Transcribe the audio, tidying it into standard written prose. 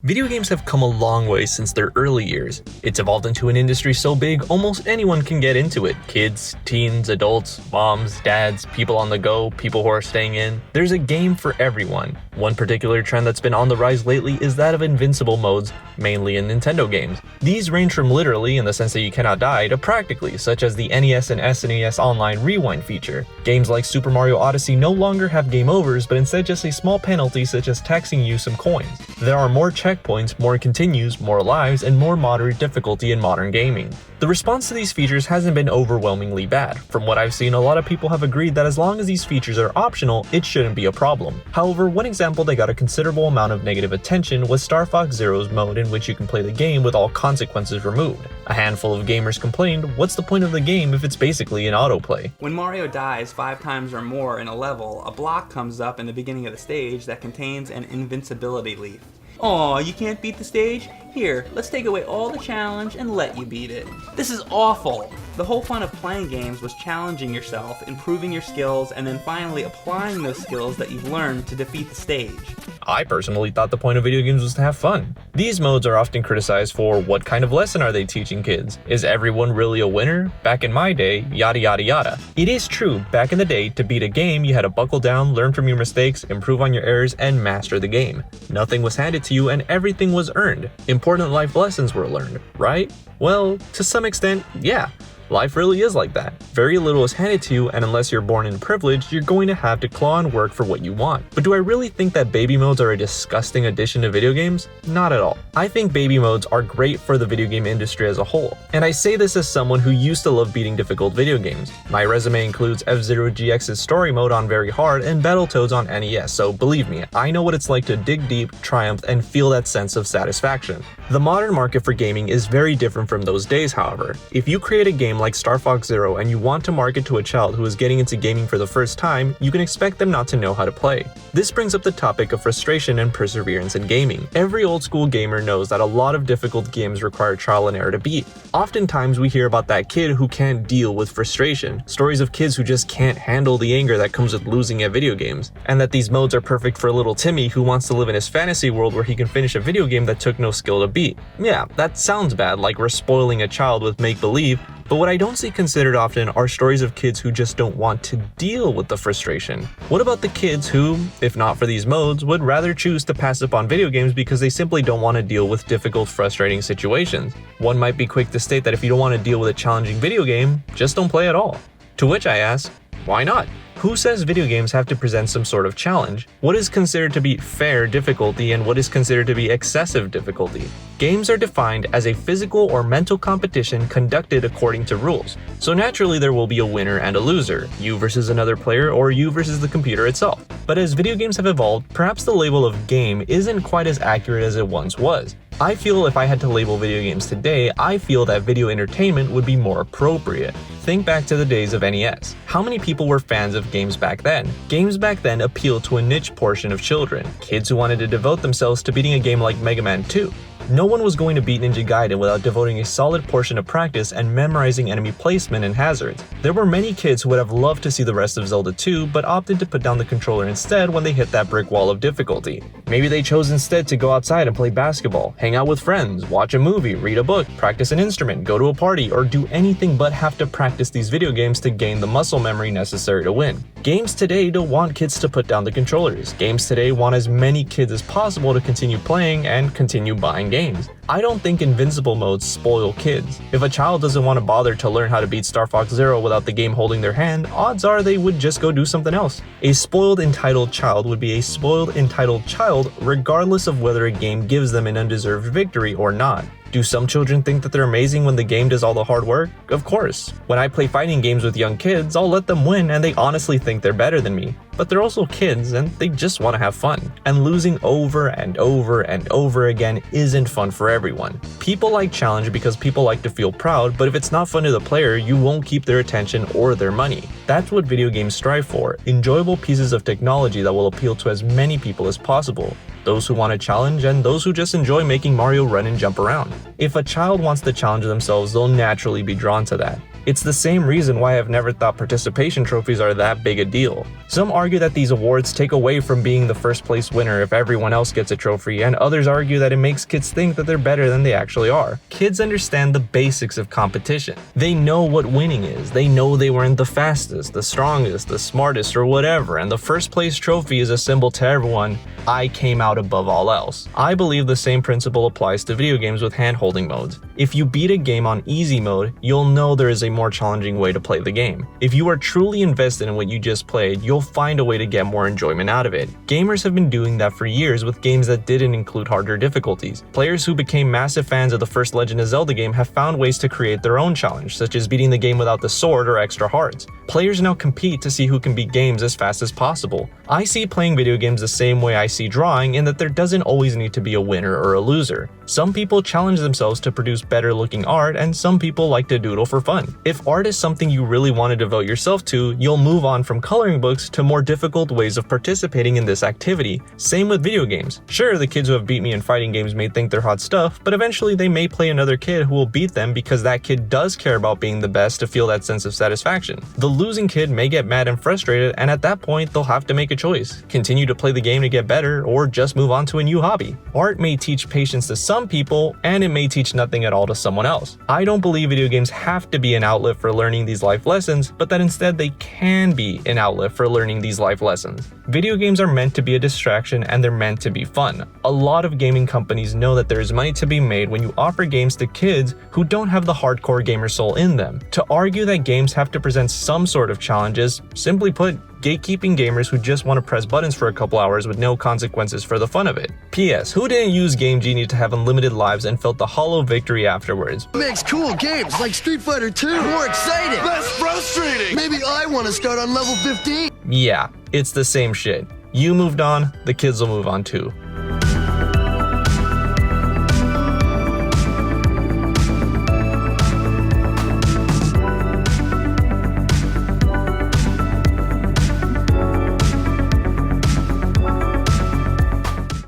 Video games have come a long way since their early years. It's evolved into an industry so big, almost anyone can get into it. Kids, teens, adults, moms, dads, people on the go, people who are staying in. There's a game for everyone. One particular trend that's been on the rise lately is that of invincible modes, mainly in Nintendo games. These range from literally, in the sense that you cannot die, to practically, such as the NES and SNES Online Rewind feature. Games like Super Mario Odyssey no longer have game overs, but instead just a small penalty such as taxing you some coins. There are more checkpoints, more continues, more lives, and more moderate difficulty in modern gaming. The response to these features hasn't been overwhelmingly bad. From what I've seen, a lot of people have agreed that as long as these features are optional, it shouldn't be a problem. However, one example that got a considerable amount of negative attention was Star Fox Zero's mode in which you can play the game with all consequences removed. A handful of gamers complained, what's the point of the game if it's basically an autoplay? When Mario dies 5 times or more in a level, a block comes up in the beginning of the stage that contains an invincibility leaf. Aw, you can't beat the stage? Here, let's take away all the challenge and let you beat it. This is awful! The whole fun of playing games was challenging yourself, improving your skills, and then finally applying those skills that you've learned to defeat the stage. I personally thought the point of video games was to have fun. These modes are often criticized for what kind of lesson are they teaching kids? Is everyone really a winner? Back in my day, yada yada yada. It is true, back in the day, to beat a game you had to buckle down, learn from your mistakes, improve on your errors, and master the game. Nothing was handed to you and everything was earned. Important life lessons were learned, right? Well, to some extent, yeah. Life really is like that. Very little is handed to you, and unless you're born in privilege, you're going to have to claw and work for what you want. But do I really think that baby modes are a disgusting addition to video games? Not at all. I think baby modes are great for the video game industry as a whole. And I say this as someone who used to love beating difficult video games. My resume includes F-Zero GX's story mode on very hard and Battletoads on NES, so believe me, I know what it's like to dig deep, triumph, and feel that sense of satisfaction. The modern market for gaming is very different from those days, however. If you create a game like Star Fox Zero and you want to market to a child who is getting into gaming for the first time, you can expect them not to know how to play. This brings up the topic of frustration and perseverance in gaming. Every old school gamer knows that a lot of difficult games require trial and error to beat. Oftentimes we hear about that kid who can't deal with frustration, stories of kids who just can't handle the anger that comes with losing at video games, and that these modes are perfect for little Timmy who wants to live in his fantasy world where he can finish a video game that took no skill to beat. Yeah, that sounds bad, like we're spoiling a child with make-believe, but what I don't see considered often are stories of kids who just don't want to deal with the frustration. What about the kids who, if not for these modes, would rather choose to pass up on video games because they simply don't want to deal with difficult, frustrating situations? One might be quick to state that if you don't want to deal with a challenging video game, just don't play at all. To which I ask, why not? Who says video games have to present some sort of challenge? What is considered to be fair difficulty and what is considered to be excessive difficulty? Games are defined as a physical or mental competition conducted according to rules. So naturally there will be a winner and a loser, you versus another player or you versus the computer itself. But as video games have evolved, perhaps the label of game isn't quite as accurate as it once was. I feel if I had to label video games today, I feel that video entertainment would be more appropriate. Think back to the days of NES. How many people were fans of games back then? Games back then appealed to a niche portion of children, kids who wanted to devote themselves to beating a game like Mega Man 2. No one was going to beat Ninja Gaiden without devoting a solid portion of practice and memorizing enemy placement and hazards. There were many kids who would have loved to see the rest of Zelda 2 but opted to put down the controller instead when they hit that brick wall of difficulty. Maybe they chose instead to go outside and play basketball, hang out with friends, watch a movie, read a book, practice an instrument, go to a party, or do anything but have to practice these video games to gain the muscle memory necessary to win. Games today don't want kids to put down the controllers. Games today want as many kids as possible to continue playing and continue buying games. I don't think invincible modes spoil kids. If a child doesn't want to bother to learn how to beat Star Fox Zero without the game holding their hand, odds are they would just go do something else. A spoiled entitled child would be a spoiled entitled child regardless of whether a game gives them an undeserved victory or not. Do some children think that they're amazing when the game does all the hard work? Of course. When I play fighting games with young kids, I'll let them win and they honestly think they're better than me. But they're also kids and they just want to have fun. And losing over and over and over again isn't fun for everyone. People like challenge because people like to feel proud, but if it's not fun to the player, you won't keep their attention or their money. That's what video games strive for, enjoyable pieces of technology that will appeal to as many people as possible. Those who want a challenge and those who just enjoy making Mario run and jump around. If a child wants to challenge themselves, they'll naturally be drawn to that. It's the same reason why I've never thought participation trophies are that big a deal. Some argue that these awards take away from being the first place winner if everyone else gets a trophy, and others argue that it makes kids think that they're better than they actually are. Kids understand the basics of competition. They know what winning is. They know they weren't the fastest, the strongest, the smartest, or whatever, and the first place trophy is a symbol to everyone: I came out above all else. I believe the same principle applies to video games with hand-holding modes. If you beat a game on easy mode, you'll know there is a more challenging way to play the game. If you are truly invested in what you just played, you'll find a way to get more enjoyment out of it. Gamers have been doing that for years with games that didn't include harder difficulties. Players who became massive fans of the first Legend of Zelda game have found ways to create their own challenge, such as beating the game without the sword or extra hearts. Players now compete to see who can beat games as fast as possible. I see playing video games the same way I see drawing, in that there doesn't always need to be a winner or a loser. Some people challenge themselves to produce better looking art, and some people like to doodle for fun. If art is something you really want to devote yourself to, you'll move on from coloring books to more difficult ways of participating in this activity. Same with video games. Sure, the kids who have beat me in fighting games may think they're hot stuff, but eventually they may play another kid who will beat them because that kid does care about being the best to feel that sense of satisfaction. The losing kid may get mad and frustrated, and at that point they'll have to make a choice: continue to play the game to get better, or just move on to a new hobby. Art may teach patience to some people, and it may teach nothing at all to someone else. I don't believe video games have to be an outlet for learning these life lessons, but that instead they can be an outlet for learning these life lessons. Video games are meant to be a distraction, and they're meant to be fun. A lot of gaming companies know that there is money to be made when you offer games to kids who don't have the hardcore gamer soul in them. To argue that games have to present some sort of challenges, simply put, gatekeeping gamers who just want to press buttons for a couple hours with no consequences for the fun of it. P.S. Who didn't use Game Genie to have unlimited lives and felt the hollow victory afterwards? Makes cool games like Street Fighter 2 more exciting. Less frustrating. Maybe I want to start on level 15. Yeah, it's the same shit. You moved on, the kids will move on too.